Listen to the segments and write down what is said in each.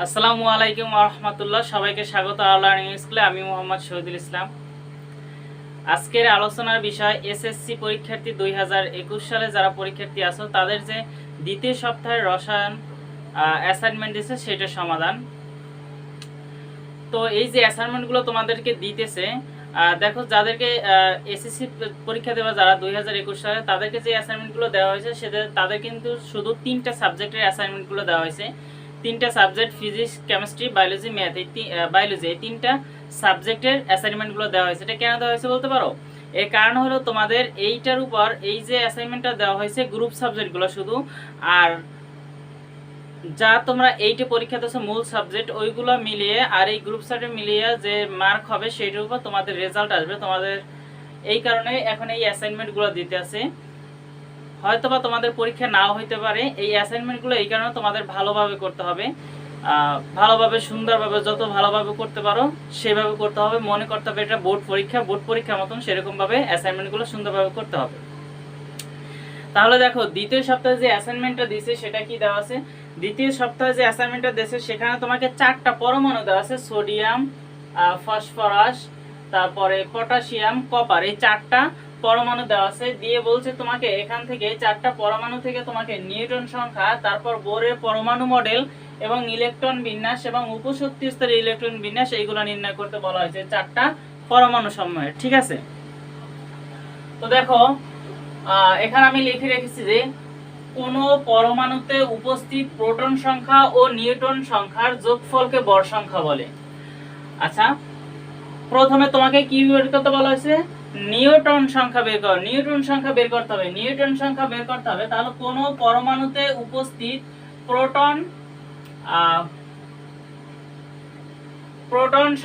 আসসালামু আলাইকুম ওয়া রাহমাতুল্লাহ। সবাইকে স্বাগত লার্নিং স্কুলে। আমি মোহাম্মদ শহীদুল ইসলাম। আজকের আলোচনার বিষয় এসএসসি পরীক্ষার্থী 2021 সালে যারা পরীক্ষার্থী আছো তাদের যে দ্বিতীয় সপ্তাহের রসায়ন অ্যাসাইনমেন্ট দিয়েছে সেটার সমাধান। তো এই যে অ্যাসাইনমেন্টগুলো তোমাদেরকে দিতেছে, দেখো যাদেরকে এসএসসি পরীক্ষা দেওয়া যারা 2021 সালে তাদেরকে যে অ্যাসাইনমেন্টগুলো দেওয়া হয়েছে তাদের কিন্তু শুধু 3টা সাবজেক্টের অ্যাসাইনমেন্টগুলো দেওয়া হয়েছে। 3টা subject physics, chemistry, biology, math, biology এই 3টা সাবজেক্টের অ্যাসাইনমেন্টগুলো দেওয়া হয়েছে। এটা কেন দেওয়া হয়েছে বলতে পারো? এর কারণ হলো তোমাদের এইটার উপর এই যে অ্যাসাইনমেন্টটা দেওয়া হয়েছে গ্রুপ সাবজেক্টগুলো শুধু, আর যা তোমরা এইটে পরীক্ষা দিচ্ছ মূল সাবজেক্ট ওইগুলো মিলিয়ে আর এই গ্রুপ সাবজেক্ট মিলিয়ে যে মার্ক হবে সেইটার উপর তোমাদের রেজাল্ট আসবে। তোমাদের এই কারণে এখন এই অ্যাসাইনমেন্টগুলো দিতে আছে। হয়তোবা তোমাদের পরীক্ষা নাও হইতে পারে। এই অ্যাসাইনমেন্টগুলো এই কারণে তোমাদের ভালোভাবে করতে হবে, ভালোভাবে সুন্দরভাবে যত ভালোভাবে করতে পারো সেভাবে করতে হবে। মনে করতে হবে এটা বোর্ড পরীক্ষা মতন সেরকমভাবে অ্যাসাইনমেন্টগুলো সুন্দরভাবে করতে হবে। তাহলে দেখো দ্বিতীয় সপ্তাহে যে অ্যাসাইনমেন্টটা দিয়েছে সেটা কি দেওয়া আছে? দ্বিতীয় সপ্তাহে যে অ্যাসাইনমেন্টটা দিয়েছে সেখানে তোমাকে 4টা পরমাণু দেওয়া আছে, সোডিয়াম, ফসফরাস, তারপরে পটাশিয়াম, কপার, এই 4টা পরমাণু দেওয়া আছে। দিয়ে বলছে তোমাকে এখান থেকে 4টা পরমাণু থেকে তোমাকে নিউটন সংখ্যা, তারপর বোরের পরমাণু মডেল এবং ইলেকট্রন বিন্যাস এবং উপশক্তি স্তরের ইলেকট্রন বিন্যাস এইগুলো নির্ণয় করতে বলা হয়েছে 4টা পরমাণু সমূহের। ঠিক আছে, তো দেখো এখানে আমি লিখে রেখেছি যে কোন পরমাণুতে উপস্থিত প্রোটন সংখ্যা ও নিউট্রন সংখ্যার যোগফলকে ভর সংখ্যা বলে। আচ্ছা, প্রথমে তোমাকে কি বের করতে বলা হয়েছে? নিউট্রন সংখ্যা বের করো। নিউট্রন সংখ্যা বের করতে হবে, নিউট্রন সংখ্যা বের করতে হবে। তাহলে কোন পরমাণুতে উপস্থিত প্রোটন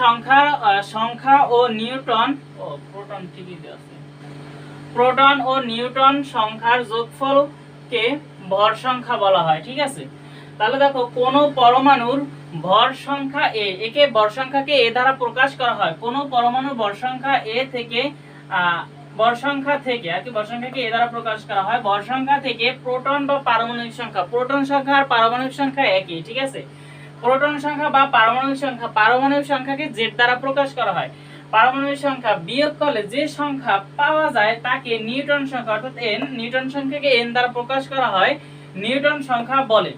সংখ্যা ও নিউট্রন প্রোটন ও নিউট্রন সংখ্যার যোগফলকে ভর সংখ্যা বলা হয়। ঠিক আছে, তাহলে দেখো কোন পরমাণুর ভর সংখ্যা একে ভর সংখ্যাকে এ দ্বারা প্রকাশ করা হয়। কোন পরমাণুর ভর সংখ্যা ভর সংখ্যাকে এ দ্বারা প্রকাশ করা হয়। ভর সংখ্যা থেকে প্রোটন বা পারমাণবিক সংখ্যা, প্রোটন সংখ্যা আর পারমাণবিক সংখ্যা একই। ঠিক আছে, প্রোটন সংখ্যা বা পারমাণবিক সংখ্যাকে জেড দ্বারা প্রকাশ করা হয়। পারমাণবিক সংখ্যা বিয়োগ করলে যে সংখ্যা পাওয়া যায় তাকে নিউটন সংখ্যা অর্থাৎ এন, নিউটন সংখ্যাকে এন দ্বারা প্রকাশ করা হয় নিউটন সংখ্যা বলে।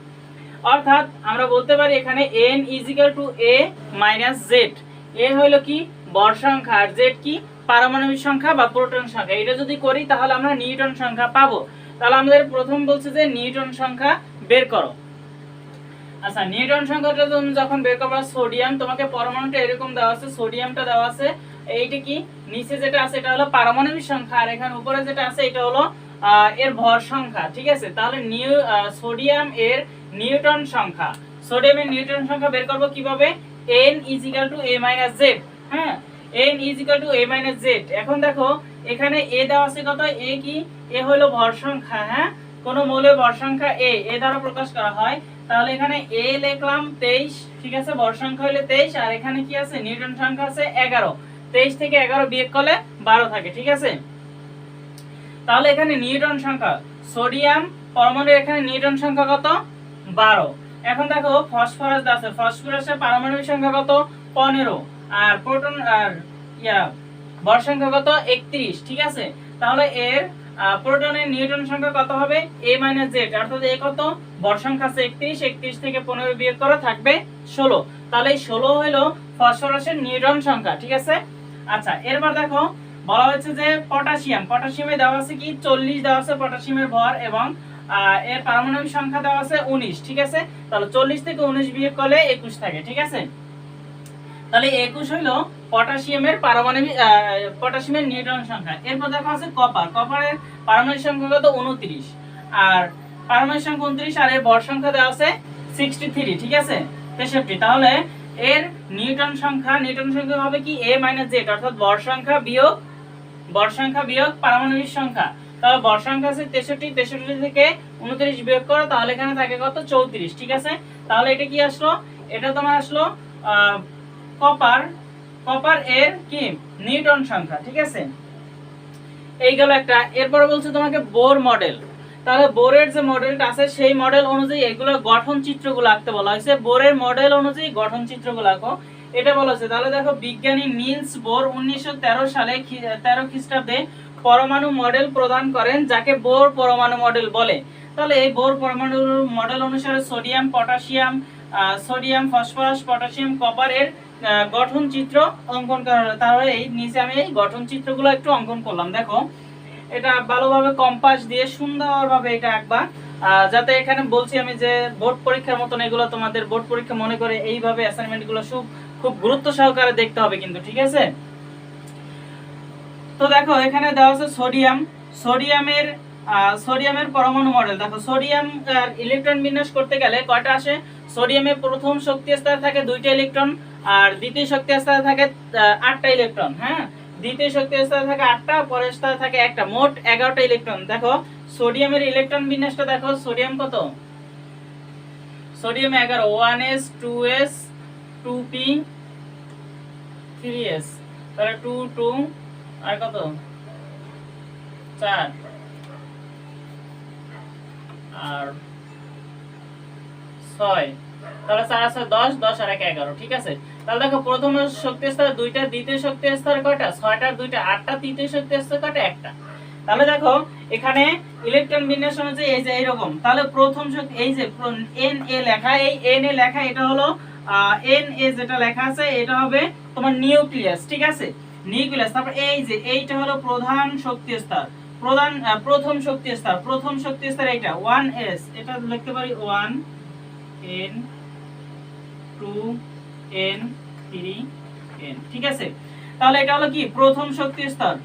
অর্থাৎ আমরা বলতে পারি এখানে n = a - z। এ হলো কি ভর সংখ্যা আর z কি পারমাণবিক সংখ্যা বা প্রোটন সংখ্যা। এটা যদি করি তাহলে আমরা নিউটন সংখ্যা পাবো। তাহলে আমাদের প্রথম বলছে যে নিউটন সংখ্যা বের করো। আচ্ছা, নিউটন সংখ্যাটা যখন বের করবা, সোডিয়াম তোমাকে পরমাণুটা এরকম দেওয়া আছে, সোডিয়ামটা দেওয়া আছে। এইটা কি নিচে যেটা আছে এটা হলো পারমাণবিক সংখ্যা আর এখানে উপরে যেটা আছে এটা হলো এর ভর সংখ্যা। ঠিক আছে, তাহলে সোডিয়াম এর নিউটন সংখ্যা, সোডিয়ামের নিউটন সংখ্যা বের করব কিভাবে? n = a - z। হ্যাঁ, n = a - z। এখন দেখো এখানে a দেওয়া আছে কত? a কি? a হলো ভর সংখ্যা। হ্যাঁ, কোন মৌলের ভর সংখ্যা a দ্বারা প্রকাশ করা হয়। তাহলে এখানে a লিখলাম 23। ঠিক আছে, ভর সংখ্যা হলো 23 আর এখানে কি আছে? নিউটন সংখ্যা আছে 11। 23 থেকে 11 বিয়োগ করলে 12 থাকে। ঠিক আছে, তাহলে এখানে নিউটন সংখ্যা সোডিয়াম পরমাণুর এখানে নিউটন সংখ্যা কত? 12। এখন দেখো ফসফরাস আছে, ফসফরাসের পারমাণবিক সংখ্যা কত? 15 আর প্রোটন আর ভর সংখ্যা কত? 31। ঠিক আছে, তাহলে এর প্রোটনের নিউটন সংখ্যা কত হবে? a - z। অর্থাৎ এ কত? ভর সংখ্যা আছে 31, 31 থেকে 15 বিয়োগ করা থাকবে 16। তাহলে এই 16 হলো ফসফরাসের নিউটন সংখ্যা। ঠিক আছে, আচ্ছা এরপর দেখো বলা হয়েছে যে পটাশিয়ামে দেওয়া আছে কি? 40 দেওয়া আছে পটাশিয়ামের ভর এবং এর পারমাণবিক সংখ্যা দেওয়া আছে 19। ঠিক আছে, তাহলে 40 থেকে 19 বিয়োগ করলে 21 থাকে। ঠিক আছে, তাহলে 21 হলো পটাশিয়ামের নিউটন সংখ্যা। এরপর দেখো আছে কপারের পারমাণবিক সংখ্যা কত? 29 আর পারমাণবিক সংখ্যা 29 আর এর ভর সংখ্যা দেওয়া আছে 63। ঠিক আছে, 63। তাহলে এর নিউটন সংখ্যা হবে কি? a - z। অর্থাৎ ভর সংখ্যা বিয়োগ পারমাণবিক সংখ্যা। তাহলে ভর সংখ্যা আছে 63, 63 থেকে 29 বিয়োগ করো তাহলে এখানে থাকে কত? 34। ঠিক আছে, তাহলে এটা কি আসলো? এটা তোমার আসলো কপার এর কি নিউটন সংখ্যা। ঠিক আছে, এই গেল একটা। এরপর বলছে তোমাকে বোর মডেল। তাহলে বোরের যে মডেলটা আছে সেই মডেল অনুযায়ী এগুলো গঠন চিত্রগুলো আঁকতে বলা হয়েছে। বোরের মডেল অনুযায়ী গঠন চিত্রগুলো আঁকো, এটা বলা হয়েছে। তাহলে দেখো বিজ্ঞানী নিলস বোর 1913 সালে 13 খ্রিস্টাব্দে পরমাণু মডেল প্রদান করেন, যাকে বোর পরমাণু মডেল বলে। তাহলে এই বোর পরমাণু মডেল অনুসারে sodium, potassium, sodium, phosphorus, potassium, copper এর গঠন চিত্র অঙ্কন করা হলো। তাহলে এই নিচে আমি এই গঠন চিত্রগুলো একটু অঙ্কন করলাম। দেখো এটা ভালোভাবে কম্পাস দিয়ে সুন্দরভাবে এটা আঁকবা, যাতে এখানে বলছি আমি যে বোর্ড পরীক্ষার মতন এগুলো তোমাদের বোর্ড পরীক্ষা মনে করে এইভাবে অ্যাসাইনমেন্ট গুলো খুব গুরুত্ব সহকারে দেখতে হবে কিন্তু, ঠিক আছে? তো দেখো এখানে দেওয়া আছে সোডিয়াম, সোডিয়ামের পরমাণু মডেল। দেখো সোডিয়াম ইলেকট্রন বিন্যাস করতে গেলে কয়টা আসে? সোডিয়ামের প্রথম শক্তি স্তরে থাকে 2টা ইলেকট্রন, আর দ্বিতীয় শক্তি স্তরে থাকে 8টা ইলেকট্রন। হ্যাঁ, দ্বিতীয় শক্তি স্তরে থাকে 8টা, পরের স্তরে থাকে 1টা, মোট 11টা ইলেকট্রন। দেখো সোডিয়ামের ইলেকট্রন বিন্যাসটা দেখো, সোডিয়াম কত? Sodium 11, 1s 2s 2p 3s, তাহলে 2 2 আর কত 4 আর 6, তাহলে 4 আছে 10, 10 আর 1 11, ঠিক আছে? তাহলে দেখো প্রথম শক্তি স্তরে 2টা, দ্বিতীয় শক্তি স্তরে কয়টা? 6টা, 2টা 8টা, তৃতীয় শক্তি স্তরে কয়টা? 1টা। তাহলে দেখো এখানে ইলেকট্রন বিন্যাস অনুযায়ী এই যে এইরকম। তাহলে প্রথম শক্তি এই যে Na লেখা, এই Na লেখা এটা হলো Na যেটা লেখা আছে এটা হবে তোমার নিউক্লিয়াস, ঠিক আছে? নিউক্লিয়াস। তারপর এই যে এইটা হলো প্রধান শক্তি স্তর, প্রথম শক্তি স্তর, প্রথম শক্তি স্তর এইটা 1s, এটা লিখতে পারি 1 n 2 n 3 n, ঠিক আছে? তাহলে এটা হলো কি প্রথম শক্তি স্তর,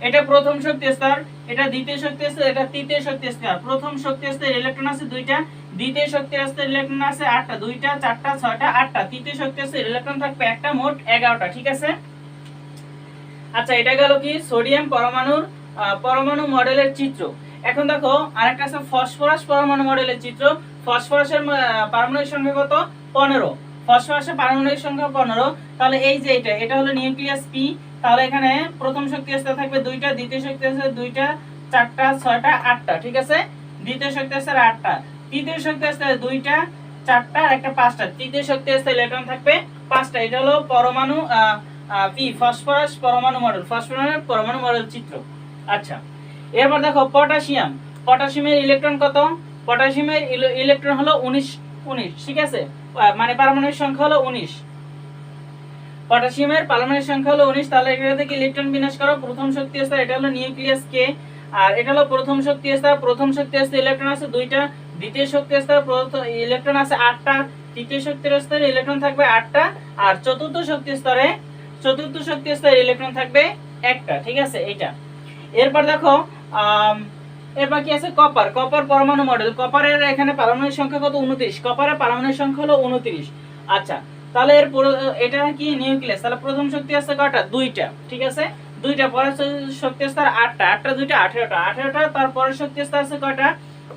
এটা প্রথম শক্তি স্তর, এটা দ্বিতীয় শক্তি স্তর, এটা তৃতীয় শক্তি স্তর। প্রথম শক্তি স্তরে ইলেকট্রন আছে 2টা, দ্বিতীয় শক্তি স্তরে ইলেকট্রন আছে 8টা, 2টা 4টা 6টা 8টা, তৃতীয় শক্তি স্তরে ইলেকট্রন থাকবে 1টা, মোট 11টা, ঠিক আছে? আচ্ছা, এটা গেল কি সোডিয়াম পরমাণু মডেলের চিত্র। এখন দেখো আরেকটা আছে ফসফরাস পরমাণু মডেলের চিত্র। ফসফরাসের পারমাণবিক সংখ্যা কত? 15। ফসফরাসের পারমাণবিক সংখ্যা 15। তাহলে এই যে এটা হলো নিউক্লিয়াস p। তাহলে এখানে প্রথম শক্তি স্তর থাকবে 2টা, দ্বিতীয় শক্তি স্তর 2টা, 4টা 6টা 8টা, ঠিক আছে? দ্বিতীয় শক্তি স্তর 8টা, তৃতীয় শক্তি স্তর 2টা, 4টা আর একটা 5টা, তৃতীয় শক্তি স্তরে ইলেকট্রন থাকবে 5টা। এটা হলো পরমাণু ফসফরাস পরমাণু মডেল, ফসফরাসের পরমাণু মডেল চিত্র। আচ্ছা, এরপর দেখো পটাশিয়ামের ইলেকট্রন কত? পটাশিয়ামের ইলেকট্রন হলো 19, ঠিক আছে? মানে পারমাণবিক সংখ্যা হলো 19। পটাশিয়ামের পারমাণবিক সংখ্যা হলো 19। তাহলে এটা থেকে ইলেকট্রন বিন্যাস করো। প্রথম শক্তি স্তর এটা হলো নিউক্লিয়াস কে, আর এটা হলো প্রথম শক্তি স্তর। প্রথম শক্তি স্তরে ইলেকট্রন আছে 2টা, দ্বিতীয় শক্তি স্তরে ইলেকট্রন আছে 8টা, তৃতীয় শক্তি স্তরে ইলেকট্রন থাকবে 8টা, আর চতুর্থ শক্তি স্তরে ইলেকট্রন থাকবে 1টা, ঠিক আছে? এইটা। এরপর দেখো এরপর কি আছে? কপার পরমাণু মডেল। কপারের এখানে পারমাণবিক সংখ্যা কত? 29। কপারের পারমাণবিক সংখ্যা হলো 29। আচ্ছা, তাহলে এটা কি নিউক্লিয়াস। তাহলে প্রথম শক্তি আছে কয়টা? 2টা, ঠিক আছে? 2টা, পরের শক্তি স্তর 8টা, 8টা 2টা 18টা, 18টা। তারপরের শক্তি স্তর আছে কয়টা?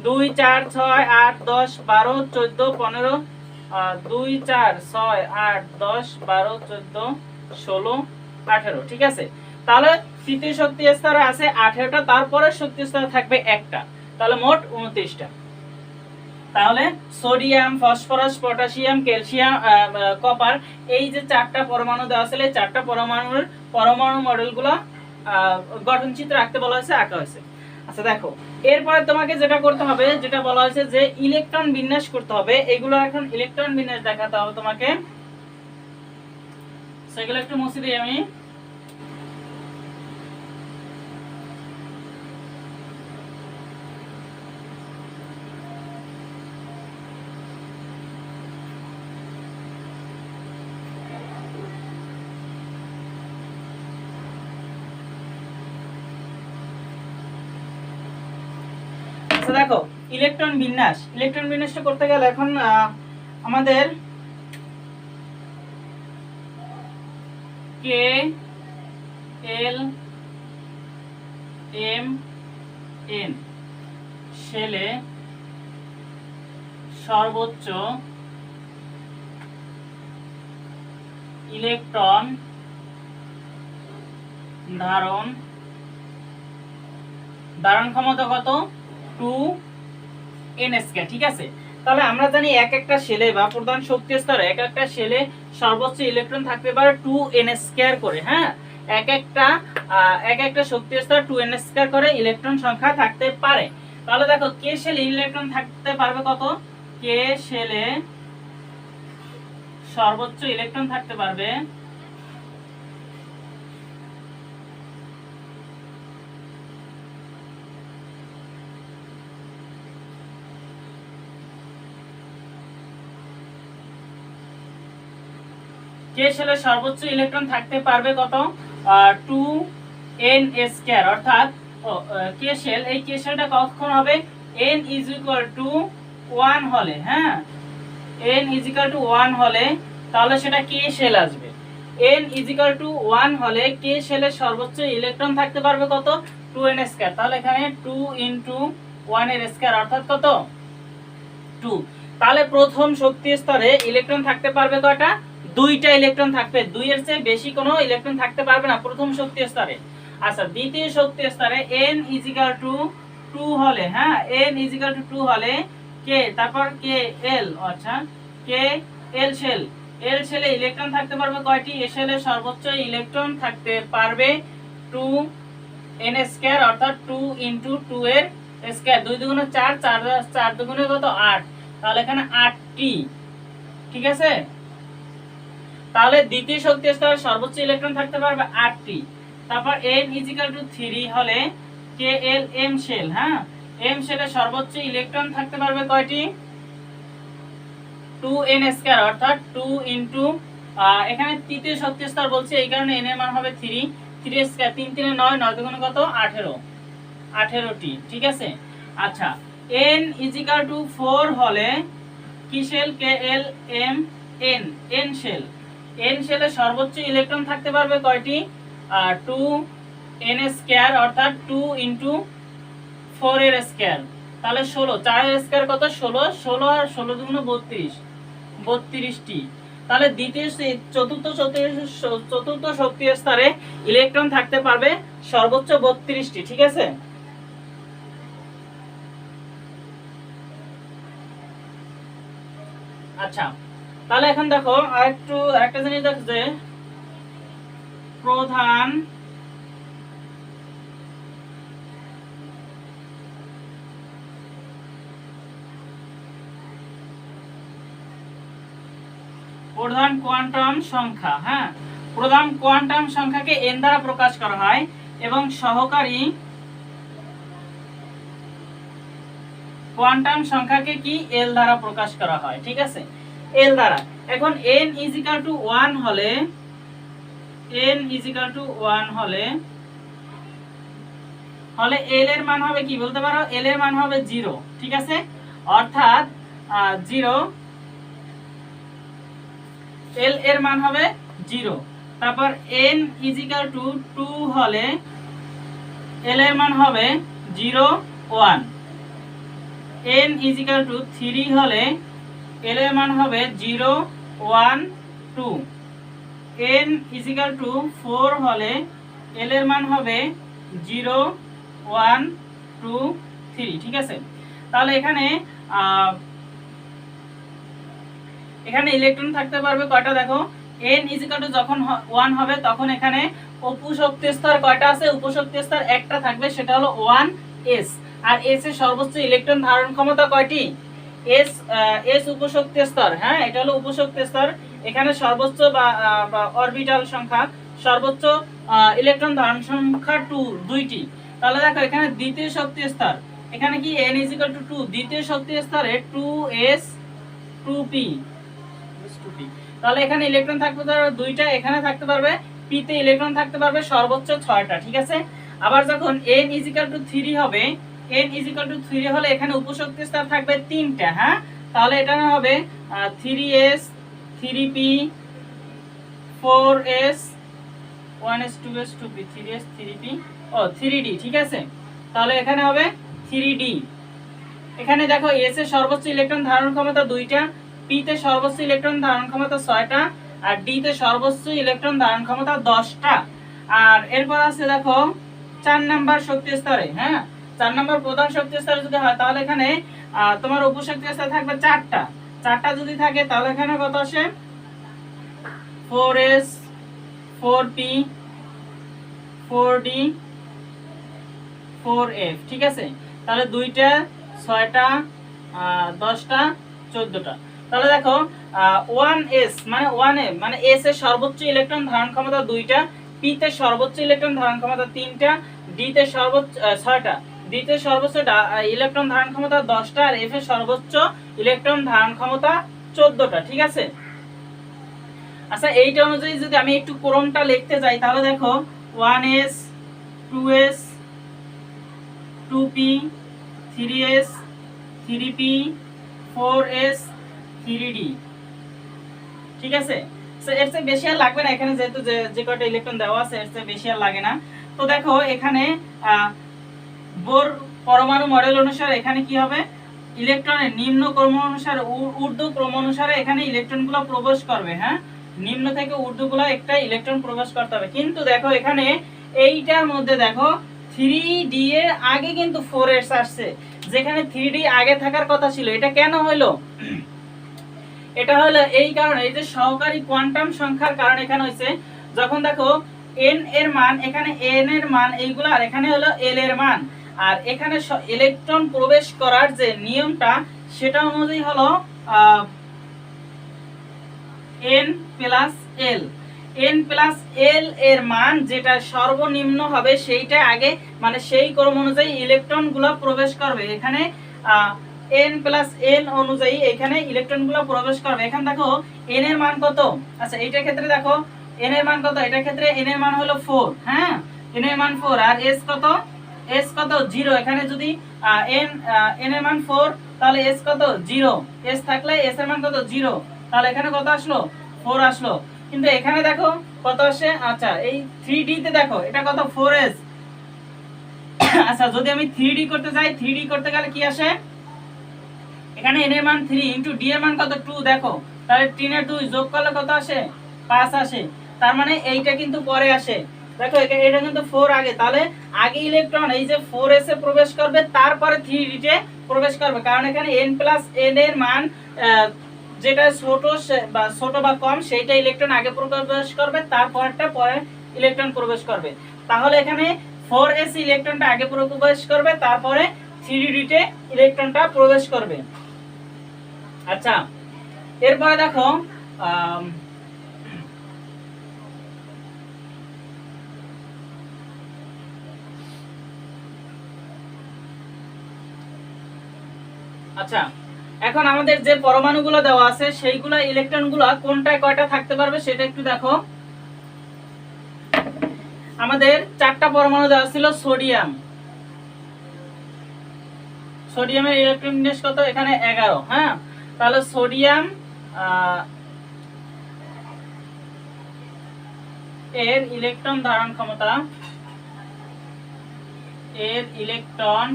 2 4 6 8 10 12 14 15, 2 4 6 8 10 12 14 16 18, ঠিক আছে? তাহলে তৃতীয় শক্তি স্তরে আছে 18টা, তারপরের শক্তি স্তরে থাকবে 1টা, তাহলে মোট 29টা। তাহলে sodium, phosphorus, potassium, calcium, copper, এই যে 4টা পরমাণু দেওয়া আছে, এই 4টা পরমাণু মডেলগুলো গঠন চিত্র আঁকতে বলা হয়েছে, আঁকা হয়েছে। আচ্ছা দেখো, এরপরে তোমাকে যেটা করতে হবে, যেটা বলা হয়েছে যে ইলেকট্রন বিন্যাস করতে হবে। এগুলো এখন ইলেকট্রন বিন্যাস দেখাতে হবে তোমাকে, সেগুলো একটু মুছে দিই আমি। দেখো ইলেকট্রন বিন্যাসটা করতে গেলে এখন আমাদের কে এল এম এন শেলে সর্বোচ্চ ইলেকট্রন ধারণ ক্ষমতা কত? 2n², ঠিক আছে। তাহলে আমরা জানি এক একটা শেলে বা প্রধান শক্তি স্তরে এক একটা শেলে সর্বোচ্চ ইলেকট্রন থাকতে পারে 2n² করে। হ্যাঁ, এক একটা শক্তি স্তর 2n² করে ইলেকট্রন সংখ্যা থাকতে পারে। তাহলে দেখো কে শেলে ইলেকট্রন থাকতে পারবে কত? কে শেলে সর্বোচ্চ ইলেকট্রন থাকতে পারবে কে শেলে সর্বোচ্চ ইলেকট্রন থাকতে পারবে কত? 2n², অর্থাৎ কে শেল, এই কে শেলটা কখন হবে? n = 1 হলে। হ্যাঁ, n = 1 হলে তাহলে সেটা কে শেল আসবে। n = 1 হলে কে শেলের সর্বোচ্চ ইলেকট্রন থাকতে পারবে কত? 2n²। তাহলে এখানে 2 × 1² অর্থাৎ কত? 2। তাহলে প্রথম শক্তি স্তরে ইলেকট্রন থাকতে পারবে কয়টা? 2টা ইলেকট্রন থাকবে। 2 এর চেয়ে বেশি কোনো ইলেকট্রন থাকতে পারবে না প্রথম শক্তি স্তরে। আচ্ছা, দ্বিতীয় শক্তি স্তরে n = 2 হলে, হ্যাঁ, n = 2 হলে কে, তারপর কে l, আচ্ছা কে l শেল, l শেলে ইলেকট্রন থাকতে পারবে কয়টি? এ শেলে সর্বোচ্চ ইলেকট্রন থাকতে পারবে 2n² অর্থাৎ 2 × 2 এর স্কয়ার, 2 × 2 = 4, 4 × 2 = কত? 8। তাহলে এখানে 8টি, ঠিক আছে। তাহলে দ্বিতীয় শক্তি স্তরে সর্বোচ্চ ইলেকট্রন থাকতে পারবে 8টি। তারপর n = 3 হলে কে l m শেল, হ্যাঁ, m শেলে সর্বোচ্চ ইলেকট্রন থাকতে পারবে কয়টি? 2n² অর্থাৎ 2 × এখানে তৃতীয় শক্তি স্তর বলছে, এই কারণে n এর মান হবে 3, 3² 3 × 3 = 9, 9 × 2 = কত? 18, 18টি, ঠিক আছে। আচ্ছা, n = 4 হলে কি শেল? কে l m n, n shell, n শেলে সর্বোচ্চ ইলেকট্রন থাকতে পারবে কয়টি? 2n² অর্থাৎ 2 × 4 এর স্কয়ার, তাহলে 16, 4 এর স্কয়ার কত? 16, 16 আর 16 × 2 = 32, 32টি। তাহলে চতুর্থ শক্তি স্তরে ইলেকট্রন থাকতে পারবে সর্বোচ্চ 32টি, ঠিক আছে। আচ্ছা, তাহলে এখন দেখো আরেকটা জিনিস দেখো যে প্রধান কোয়ান্টাম সংখ্যা, হ্যাঁ, প্রধান কোয়ান্টাম সংখ্যাকে n দ্বারা প্রকাশ করা হয় এবং সহকারী কোয়ান্টাম সংখ্যাকে কি l দ্বারা প্রকাশ করা হয়, ঠিক আছে, l দ্বারা। এখন n = 1 হলে l এর মান হবে কি বলতে পারো? l এর মান হবে 0, ঠিক আছে, অর্থাৎ 0, l এর মান হবে 0। তারপর n = 2 হলে l এর মান হবে 0, 1। n = 3 হলে l এর মান হবে 0, 1, 2। n = 4 হলে l এর মান হবে 0, 1, 2, 3, ঠিক আছে। তাহলে এখানে ইলেকট্রন থাকতে পারবে কয়টা? দেখো, n = যখন 1 হবে তখন এখানে উপশক্তি স্তর কয়টা আছে? উপশক্তি স্তর একটা থাকবে, সেটা হলো 1s। আর s এর সর্বোচ্চ ইলেকট্রন ধারণ ক্ষমতা কয়টি? s উপশক্তি স্তর, হ্যাঁ, এটা হলো উপশক্তি স্তর। এখানে সর্বোচ্চ বা অরবিটাল সংখ্যা, সর্বোচ্চ ইলেকট্রন ধারণ সংখ্যা 2টি। তাহলে দেখো এখানে দ্বিতীয় শক্তি স্তর, এখানে কি n = 2, দ্বিতীয় শক্তি স্তরে 2s 2p, তাহলে এখানে ইলেকট্রন থাকতে পারবে 2টা, এখানে থাকতে পারবে p তে ইলেকট্রন থাকতে পারবে সর্বোচ্চ 6টা, ঠিক আছে। আবার যখন n = 3 হবে, n = 3 হলে এখানে উপশক্তি স্তর থাকবে 3টা, হ্যাঁ, তাহলে এটা হবে 3s 3p 4s 1s 2s 2p 3s 3p 3d, ঠিক আছে। তাহলে এখানে হবে 3d। এখানে দেখো s এর সর্বোচ্চ ইলেকট্রন ধারণ ক্ষমতা 2টা, p তে সর্বোচ্চ ইলেকট্রন ধারণ ক্ষমতা 6টা, আর d তে সর্বোচ্চ ইলেকট্রন ধারণ ক্ষমতা 10টা। আর এরপর আছে দেখো 4 নাম্বার শক্তি স্তরে, হ্যাঁ, 4 নম্বর প্রধান শক্তি স্তর যদি হয় তাহলে এখানে তোমার উপশক্তি স্তর থাকবে 4টা। 4টা যদি থাকে তাহলে এখানে কত আসে 4s 4p 4d 4f, ঠিক আছে। তাহলে 2টা 6টা 10টা 14টা। তাহলে দেখো 1s মানে 1a মানে s এর সর্বোচ্চ ইলেকট্রন ধারণ ক্ষমতা 2টা, p তে সর্বোচ্চ ইলেকট্রন ধারণ ক্ষমতা 3টা, d তে সর্বোচ্চ 6টা, d তে সর্বোচ্চ ইলেকট্রন ধারণ ক্ষমতা 10টা, আর f এর সর্বোচ্চ ইলেকট্রন ধারণ ক্ষমতা 14টা, ঠিক আছে। আচ্ছা এইটা অনুযায়ী যদি আমি একটু ক্রমটা লিখতে যাই তাহলে দেখো 1s 2s 2p 3s 3p 4s 3d, ঠিক আছে। সো এর চেয়ে বেশি আর লাগবে না এখানে, যেহেতু যে কয়টা ইলেকট্রন দেওয়া আছে এর চেয়ে বেশি আর লাগে না। তো দেখো এখানে বোর পরমাণু মডেল অনুসারে এখানে কি হবে, ইলেকট্রনের নিম্ন ক্রম অনুসারে ঊর্ধ্ব ক্রম অনুসারে এখানে ইলেকট্রনগুলো প্রবেশ করবে। হ্যাঁ, নিম্ন থেকে ঊর্ধ্বগুলো একটা ইলেকট্রন প্রবেশ করতে হবে। কিন্তু দেখো এখানে এইটার মধ্যে দেখো 3d এর আগে কিন্তু 4s আসছে, যেখানে 3d আগে থাকার কথা ছিল। এটা কেন হলো? এটা হলো এই কারণে, এই যে সহকারী কোয়ান্টাম সংখ্যার কারণে এখানে হইছে। যখন দেখো n এর মান, এখানে n এর মান এইগুলো, আর এখানে হলো l এর মান, আর এখানে ইলেকট্রন প্রবেশ করার যে নিয়মটা সেটা অনুযায়ী হলো n plus l। n plus l এর মান যেটা সর্বনিম্ন হবে সেইটা আগে, মানে সেই ক্রম অনুযায়ী ইলেকট্রনগুলো প্রবেশ করবে। এখানে n প্লাস l অনুযায়ী এখানে ইলেকট্রনগুলো প্রবেশ করবে। এখানে দেখো n এর মান কত, আচ্ছা এইটার ক্ষেত্রে দেখো n এর মান কত, এটার ক্ষেত্রে n এর মান হলো 4। হ্যাঁ, n এর মান 4, আর s কত, s কত 0। এখানে যদি n এর মান 4 তাহলে s কত 0, s থাকলে s এর মান কত 0, তাহলে এখানে কত আসলো 4 আসলো। কিন্তু এখানে দেখো কত আসে, আচ্ছা এই 3d তে দেখো এটা কত 4s। আচ্ছা যদি আমি 3d করতে চাই, 3d করতে গেলে কি আসে, এখানে n এর মান 3 ইনটু d এর মান কত 2, দেখো তাহলে 3 এর 2 যোগ করলে কত আসে 5 আসে। তার মানে এইটা কিন্তু পরে আসে, দেখো এটা কিন্তু 4 আগে। তাহলে আগে ইলেকট্রন এই যে 4s এ প্রবেশ করবে, তারপরে 3d তে প্রবেশ করবে, কারণ এখানে n প্লাস n এর মান যেটা ছোট বা কম সেইটা ইলেকট্রন আগে প্রবেশ করবে, তারপরটা পরে ইলেকট্রন প্রবেশ করবে। তাহলে এখানে 4s ইলেকট্রনটা আগে প্রবেশ করবে, তারপরে 3d তে ইলেকট্রনটা প্রবেশ করবে। আচ্ছা এরপরে দেখো আচ্ছা এখন আমাদের যে পরমাণুগুলো দেওয়া আছে সেইগুলো ইলেকট্রনগুলো কোনটায় কয়টা থাকতে পারবে সেটা একটু দেখো। আমাদের 4টা পরমাণু দেওয়া ছিল সোডিয়াম, সোডিয়ামের ইলেকট্রন বিন্যাস কত, এখানে 11। হ্যাঁ, তাহলে সোডিয়াম এর ইলেকট্রন ধারণ ক্ষমতা, এর ইলেকট্রন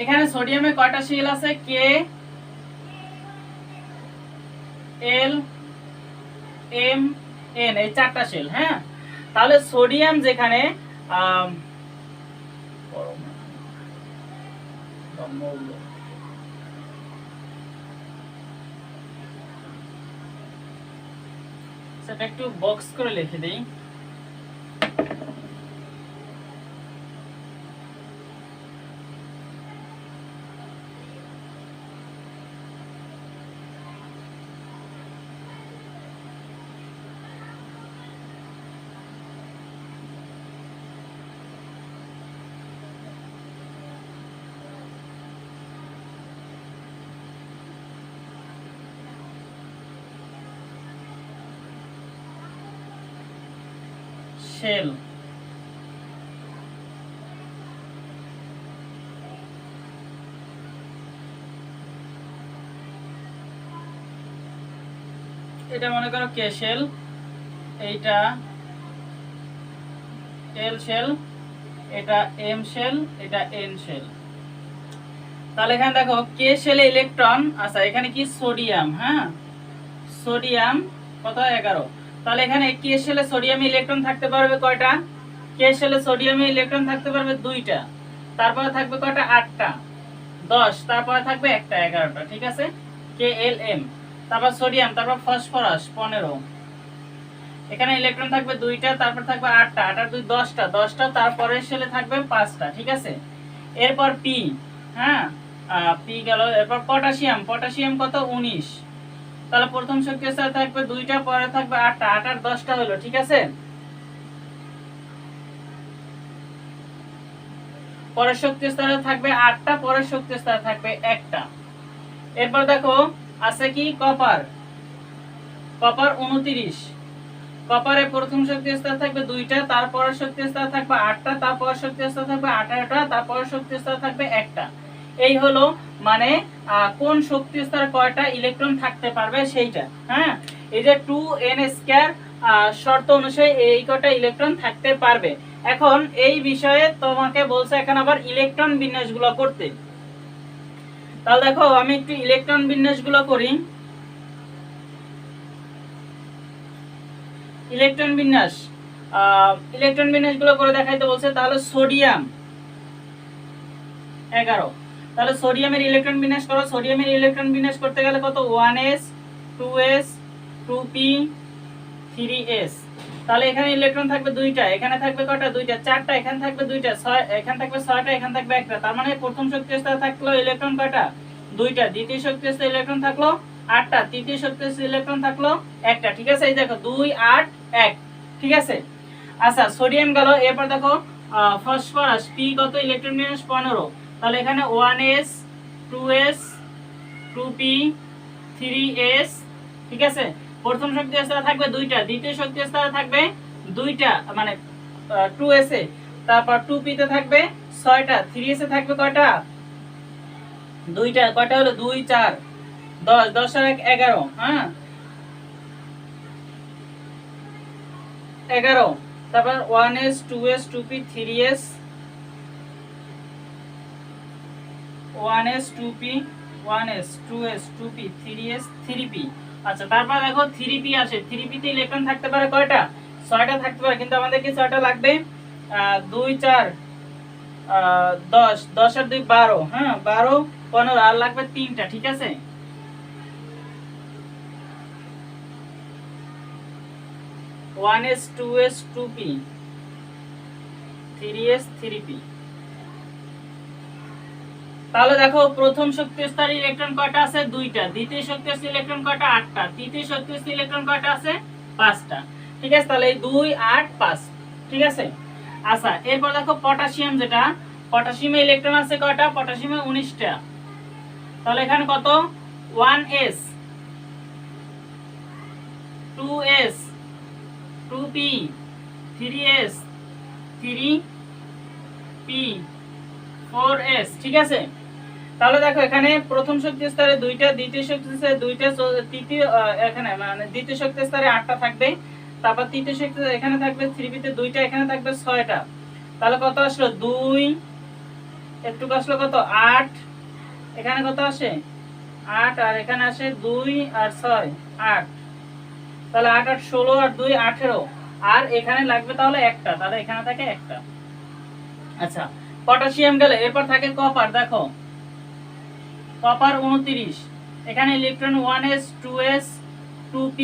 এখানে সোডিয়ামে কয়টা শেল আছে, কে এল এম এন, এই 4টা শেল। হ্যাঁ, তাহলে সোডিয়াম যেখানে সেটা একটু বক্স করে লিখে দিই। শেল, এটা মনে করো কে শেল, এইটা এল শেল, এটা এম শেল, এটা এন শেল। তাহলে এখানে দেখো কে শেলে ইলেকট্রন, আচ্ছা এখানে কি সোডিয়াম, হ্যাঁ সোডিয়াম কত 11। তাহলে এখানে কে শেলে সোডিয়ামে ইলেকট্রন থাকতে পারবে কয়টা? কে শেলে সোডিয়ামে ইলেকট্রন থাকতে পারবে 2টা, তারপরে থাকবে কয়টা 8টা, 10, তারপরে থাকবে একটা 11টা, ঠিক আছে। KLm, তারপর সোডিয়াম, তারপর ফসফরাস 15, এখানে ইলেকট্রন থাকবে 2টা, তারপর থাকবে 8টা, 8 আর 2 10টা, 10টা, তারপরে শেলে থাকবে 5টা, ঠিক আছে। এরপর পি, হ্যাঁ পি গেল। এরপর পটাশিয়াম, পটাশিয়াম কত 19, তাহলে প্রথম শক্তি স্তরে থাকবে 2টা, পরে থাকবে 8টা, 8 আর 10টা হলো, ঠিক আছে। পরের শক্তি স্তরে থাকবে 8টা, পরের শক্তি স্তরে থাকবে একটা। এরপর দেখো আছে কি কপার, কপার 29, কপারে প্রথম শক্তি স্তর থাকবে 2টা, তারপরের শক্তি স্তর থাকবে 8টা, তারপরের শক্তি স্তর থাকবে 18টা, তারপরের শক্তি স্তর থাকবে একটা। এই হলো মানে কোন শক্তি স্তরে কয়টা ইলেকট্রন থাকতে পারবে সেইটা। হ্যাঁ, এই যে 2n² শর্ত অনুযায়ী এই কয়টা ইলেকট্রন থাকতে পারবে। এখন এই বিষয়ে তোমাকে বলছে এখন আবার ইলেকট্রন বিন্যাসগুলো করতে। তাহলে দেখো আমি একটু ইলেকট্রন বিন্যাসগুলো করি। ইলেকট্রন বিন্যাস, ইলেকট্রন বিন্যাসগুলো করে দেখাইতে বলছে। তাহলে সোডিয়াম 11, তাহলে সোডিয়ামের ইলেকট্রন বিন্যাস করো। সোডিয়ামের ইলেকট্রন বিন্যাস করতে গেলে কত 1s 2s 2p 3s। তাহলে এখানে ইলেকট্রন থাকবে 2টা, এখানে থাকবে কয়টা 2টা, 4টা, এখানে থাকবে 2টা, 6, এখানে থাকবে 6টা, এখানে থাকবে একটা। তার মানে প্রথম শক্তি স্তরে থাকলো ইলেকট্রন কয়টা 2টা, দ্বিতীয় শক্তি স্তরে ইলেকট্রন থাকলো 8টা, তৃতীয় শক্তি স্তরে ইলেকট্রন থাকলো একটা, ঠিক আছে। এই দেখো 2 8 1, ঠিক আছে। আচ্ছা সোডিয়াম গেল। এরপর দেখো ফসফরাস পি কত ইলেকট্রন বিন্যাস 15, তাহলে এখানে 1s 2s 2p 3s, ঠিক আছে। প্রথম শক্তি স্তরে থাকবে 2টা, দ্বিতীয় শক্তি স্তরে থাকবে 2টা মানে 2s এ, তারপর 2p তে থাকবে 6টা, 3s এ থাকবে কয়টা 2টা, কয়টা হলো 2 4 10, 10 আর 1 11, হ্যাঁ 11। তারপর 1s 2s 2p 3s, 1s 2p 1s 2s 2p 3s 3p। আচ্ছা তারপর দেখো 3p আসে। 3p তে ইলেকট্রন থাকতে পারে কয়টা 6টা থাকতে পারে, কিন্তু আমাদের কি 6টা লাগবে 2 4 10, 10 আর 2 12, হ্যাঁ 12 15 আর লাগবে 3টা, ঠিক আছে। One S 2s 2p 3s 3p। তাহলে দেখো প্রথম শক্তি স্তরে ইলেকট্রন কয়টা আছে 2টা, দ্বিতীয় শক্তি স্তরে ইলেকট্রন কয়টা 8টা, তৃতীয় শক্তি স্তরে ইলেকট্রন কয়টা আছে 5টা, ঠিক আছে। তাহলে এই 2 8 5, ঠিক আছে। আচ্ছা এরপর দেখো পটাশিয়াম, যেটা পটাশিয়ামে ইলেকট্রন আছে কয়টা পটাশিয়ামে 19টা, তাহলে এখানে কত 1s 2s 2p 3s 3p 4s, ঠিক আছে। তাহলে দেখো এখানে প্রথম শক্তি স্তরে 2টা, দ্বিতীয় শক্তি স্তরে 2টা, তৃতীয় এখানে মানে দ্বিতীয় শক্তি স্তরে 8টা থাকবে, তারপর তৃতীয় শক্তি এখানে থাকবে 3p তে 2টা, এখানে থাকবে 6টা। তাহলে কত আসলো 2, একটু আসলো কত 8, এখানে কত আসে 8, আর এখানে আসে 2 আর 6 8, তাহলে 8 8 16 আর 2 18, আর এখানে লাগবে তাহলে একটা, তাহলে এখানে থাকে একটা। আচ্ছা পটাশিয়াম গেলে এরপর থাকে কপার। দেখো কপার 29, এখানে electron 1s 2s 2p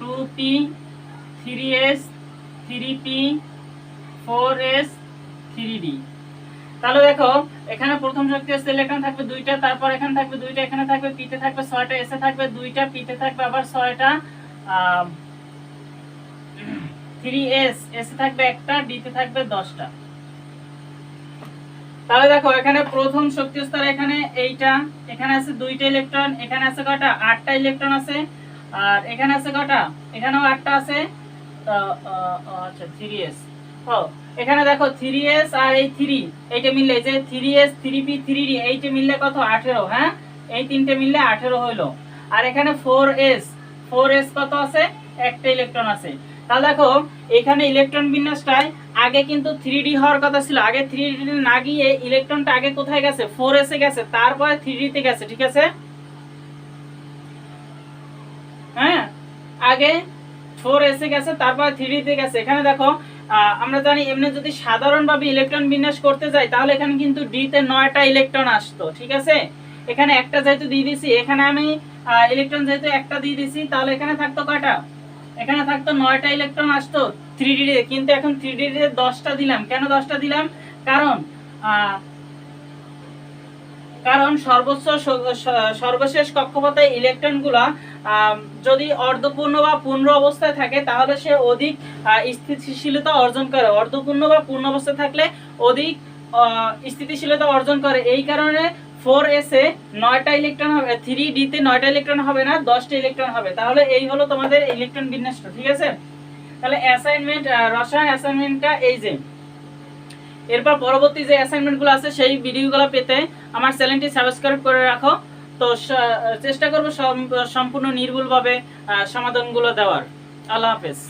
2p 3s 3p 4s 3d। তাহলে দেখো এখানে প্রথম শক্তি আছে ইলেকট্রন থাকবে 2টা, তারপর এখানে থাকবে 2টা, এখানে থাকবে p তে থাকবে 6টা, s এ থাকবে 2টা, p তে থাকবে আবার 6টা, 3s, s এ থাকবে একটা, d তে থাকবে 10টা। তাহলে দেখো এখানে প্রথম শক্তি স্তর এখানে এইটা, এখানে আছে 2টা ইলেকট্রন, এখানে আছে কয়টা 8টা ইলেকট্রন আছে, আর এখানে আছে কয়টা এখানেও 8টা আছে। আচ্ছা 3s, ও এখানে দেখো 3s আর এই 3 এইটা মিললে যে 3s 3p 3d এইটা মিললে কত 18, হ্যাঁ এই তিনটে মিললে 18 হলো। আর এখানে 4s, 4s কত আছে একটা ইলেকট্রন আছে। তাহলে দেখো এখানে ইলেকট্রন বিন্যাসটাই আগে কিন্তু 3d হওয়ার কথা ছিল, আগে 3d না গিয়ে ইলেকট্রনটা আগে কোথায় গেছে 4s এ গেছে, তারপরে 3d তে গেছে, ঠিক আছে। আগে 4s এ গেছে, তারপর 3d তে গেছে। এখানে দেখো আমরা জানি এমনি যদি সাধারণভাবে ইলেকট্রন বিন্যাস করতে যাই তাহলে এখানে কিন্তু ডি তে 9টা ইলেকট্রন আসতো, ঠিক আছে। এখানে একটা যেহেতু দিয়ে দিছি, এখানে আমি ইলেকট্রন যেহেতু একটা দিয়ে দিছি, তাহলে এখানে থাকতো কয়টা? এখানে থাকতো 9টা ইলেকট্রন আসতো 3d তে, কিন্তু এখন 3d তে 10টা দিলাম। কেন 10টা দিলাম? কারণ সর্বশেষ কক্ষপথে ইলেকট্রনগুলা যদি অর্ধপূর্ণ বা পূর্ণ অবস্থায় থাকে তাহলে সে অধিক স্থিতিশীলতা অর্জন করে, অর্ধপূর্ণ বা পূর্ণ অবস্থায় থাকলে অধিক স্থিতিশীলতা অর্জন করে। এই কারণে 4s এ 9টা ইলেকট্রন হবে, 3d তে 9টা ইলেকট্রন হবে না, 10টা ইলেকট্রন হবে। তাহলে এই হলো তোমাদের ইলেকট্রন বিন্যাসটা, ঠিক আছে। তাহলে অ্যাসাইনমেন্ট, রসায়ন অ্যাসাইনমেন্টটা এই যে। এরপর পরবর্তী যে অ্যাসাইনমেন্টগুলো আছে সেই ভিডিওগুলো পেতে আমার চ্যানেলটি সাবস্ক্রাইব করে রাখো। তো চেষ্টা করব সম্পূর্ণ নির্ভুলভাবে সমাধানগুলো দেওয়ার। আল্লাহ হাফেজ।